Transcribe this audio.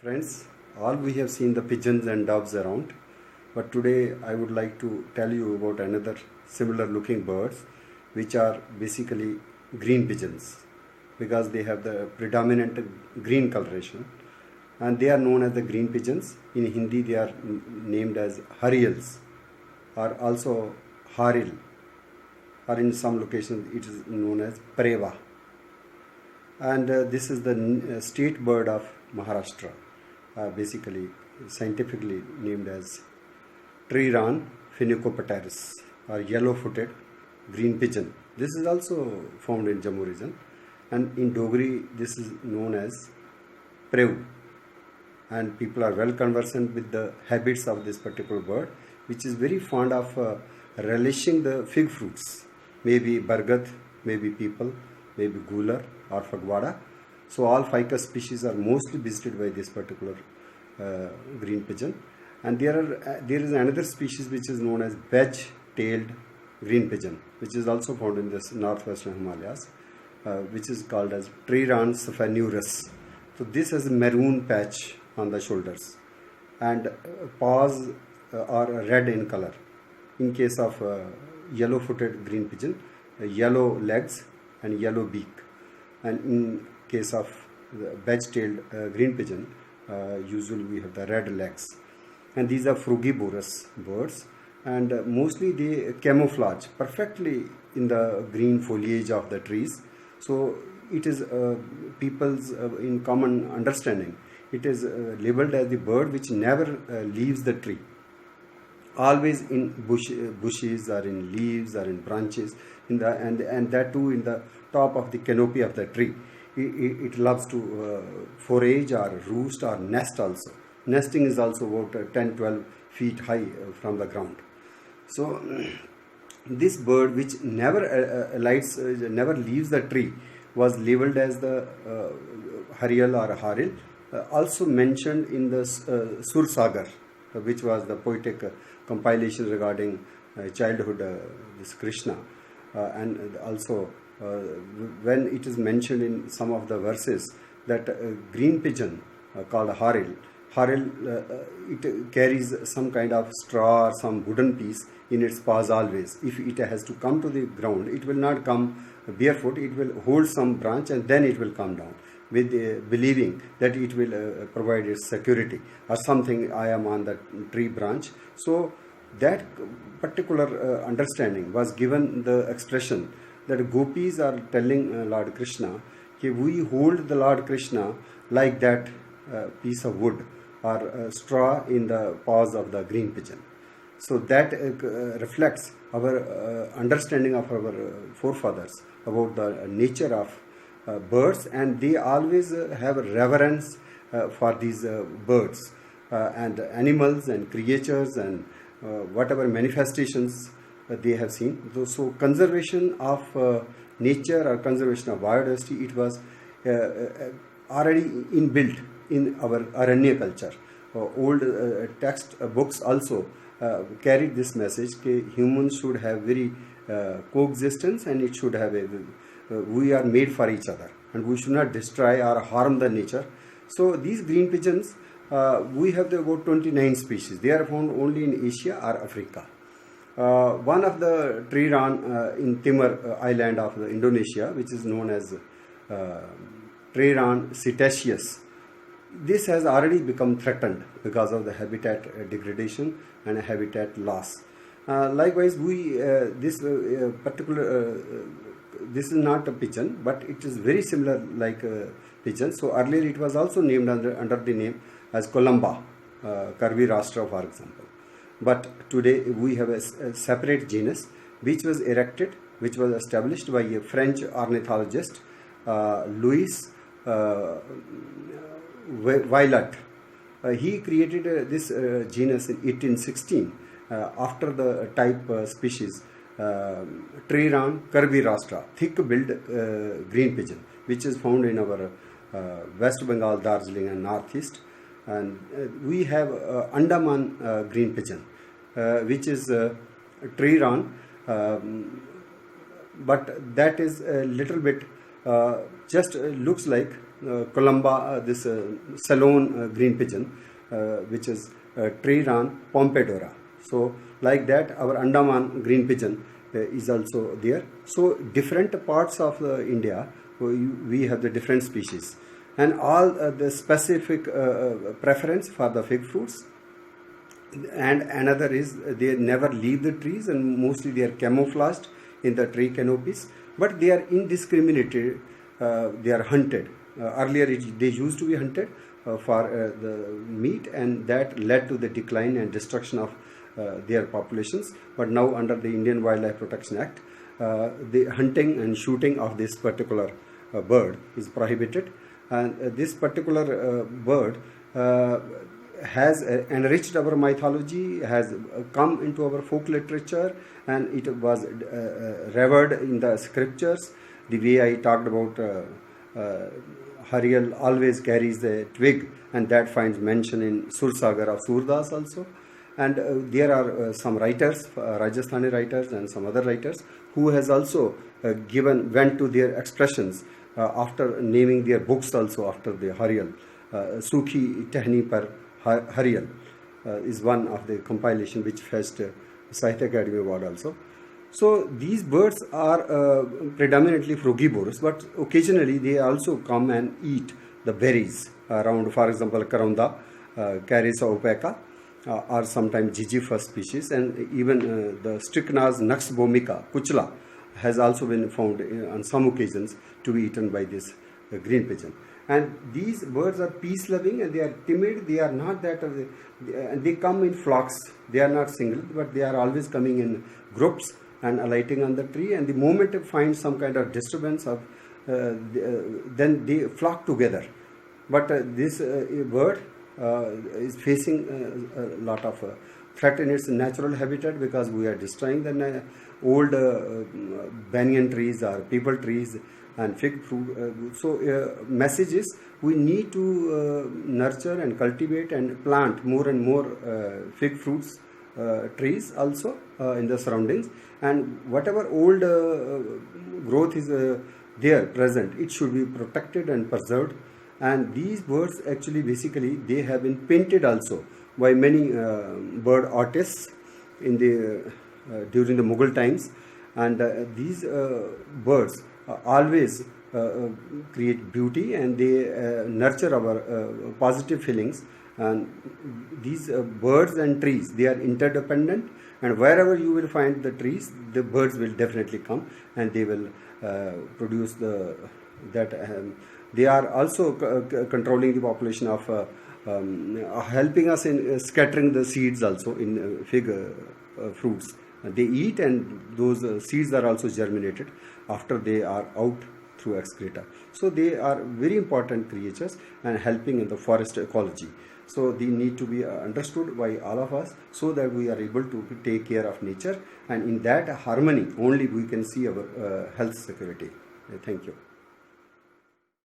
Friends, all we have seen the pigeons and doves around, but today I would like to tell you about another similar looking birds which are basically green pigeons because they have the predominant green coloration and they are known as the green pigeons. In Hindi they are named as harials or also haril, or in some locations it is known as preva. And this is the state bird of Maharashtra, basically scientifically named as Triran phoenicopteris or yellow-footed green pigeon. This is also found in Jammu region, and in Dogri this is known as Prev. And people are well conversant with the habits of this particular bird, which is very fond of relishing the fig fruits, maybe bargat, maybe people, maybe gular or fagwada. So all ficus species are mostly visited by this particular green pigeon. And there is another species which is known as wedge-tailed green pigeon, which is also found in this northwestern Himalayas, which is called as Triran sphenurus. So this has a maroon patch on the shoulders, and paws are red in color. In case of yellow-footed green pigeon, yellow legs and yellow beak. And in case of the wedge-tailed green pigeon, usually we have the red legs. And these are frugivorous birds, and mostly they camouflage perfectly in the green foliage of the trees. So it is people's in common understanding, it is labeled as the bird which never leaves the tree, always in bushes or in leaves or in branches, and that too in the top of the canopy of the tree. It loves to forage or roost or nest also. Nesting is also about 10-12 feet high from the ground. So this bird, which never alights, never leaves the tree, was labeled as the harial or haril, also mentioned in the Sursagar, which was the poetic compilation regarding childhood, this Krishna. And also when it is mentioned in some of the verses that green pigeon called haril, it carries some kind of straw or some wooden piece in its paws always. If it has to come to the ground, it will not come barefoot, it will hold some branch and then it will come down, with believing that it will provide its security or something. I am on the tree branch. So that particular understanding was given the expression that gopis are telling Lord Krishna, that we hold the Lord Krishna like that piece of wood or straw in the paws of the green pigeon. So that reflects our understanding of our forefathers about the nature of birds, and they always have reverence for these birds and animals and creatures and whatever manifestations they have seen. So conservation of nature or conservation of biodiversity, it was already inbuilt in our Aranya culture. Old text books also carried this message that humans should have very coexistence, and it should have we are made for each other and we should not destroy or harm the nature. So these green pigeons, we have about 29 species. They are found only in Asia or Africa. One of the Triran in Timor island of Indonesia, which is known as Triran cetaceus, this has already become threatened because of the habitat degradation and habitat loss. Likewise, this particular this is not a pigeon, but it is very similar like pigeon. So earlier it was also named under the name as Columba, Curvy Rastra, for example. But today we have a separate genus which was established by a French ornithologist, Louis Violet. He created this genus in 1816 after the type species Triran curvirastra, thick-billed green pigeon, which is found in our West Bengal, Darjeeling and Northeast. And we have Andaman green pigeon, which is Triran, but that is a little bit just looks like Columba, this Ceylon green pigeon, which is Triran pompedora. So like that, our Andaman green pigeon is also there. So different parts of India, we have the different species, and all the specific preference for the fig fruits. And another is they never leave the trees, and mostly they are camouflaged in the tree canopies, but they are indiscriminated. They are hunted. Earlier they used to be hunted for the meat, and that led to the decline and destruction of their populations. But now under the Indian Wildlife Protection Act, the hunting and shooting of this particular bird is prohibited, and this particular bird has enriched our mythology, has come into our folk literature, and it was revered in the scriptures. The way I talked about Harial always carries a twig, and that finds mention in Sursagar of Surdas also. And there are some writers, Rajasthani writers and some other writers, who has also went to their expressions after naming their books also after the Harial. Sukhi Tehni Par Harial is one of the compilation which fetched Sahitya Academy Award also. So these birds are predominantly frugivorous, but occasionally they also come and eat the berries around, for example, Karonda, Carissa opaca, or sometimes Jijifus species, and even the Strychnos nux vomica, Kuchla, has also been found on some occasions to be eaten by this green pigeon. And these birds are peace loving, and they are timid. They are not that, they come in flocks. They are not single, but they are always coming in groups and alighting on the tree. And the moment they find some kind of disturbance of, then they flock together. But this bird is facing a lot of threat in its natural habitat, because we are destroying the old banyan trees or peepal trees and fig fruit. So message is, we need to nurture and cultivate and plant more and more fig fruits trees also in the surroundings, and whatever old growth is there present, it should be protected and preserved. And these birds actually basically they have been painted also by many bird artists in the during the Mughal times, and these birds always create beauty, and they nurture our positive feelings. And these birds and trees, they are interdependent, and wherever you will find the trees, the birds will definitely come, and they will produce they are also controlling the population of helping us in scattering the seeds also in fig fruits. They eat, and those seeds are also germinated after they are out through excreta. So they are very important creatures and helping in the forest ecology. So they need to be understood by all of us, so that we are able to take care of nature, and in that harmony only we can see our health security. Thank you.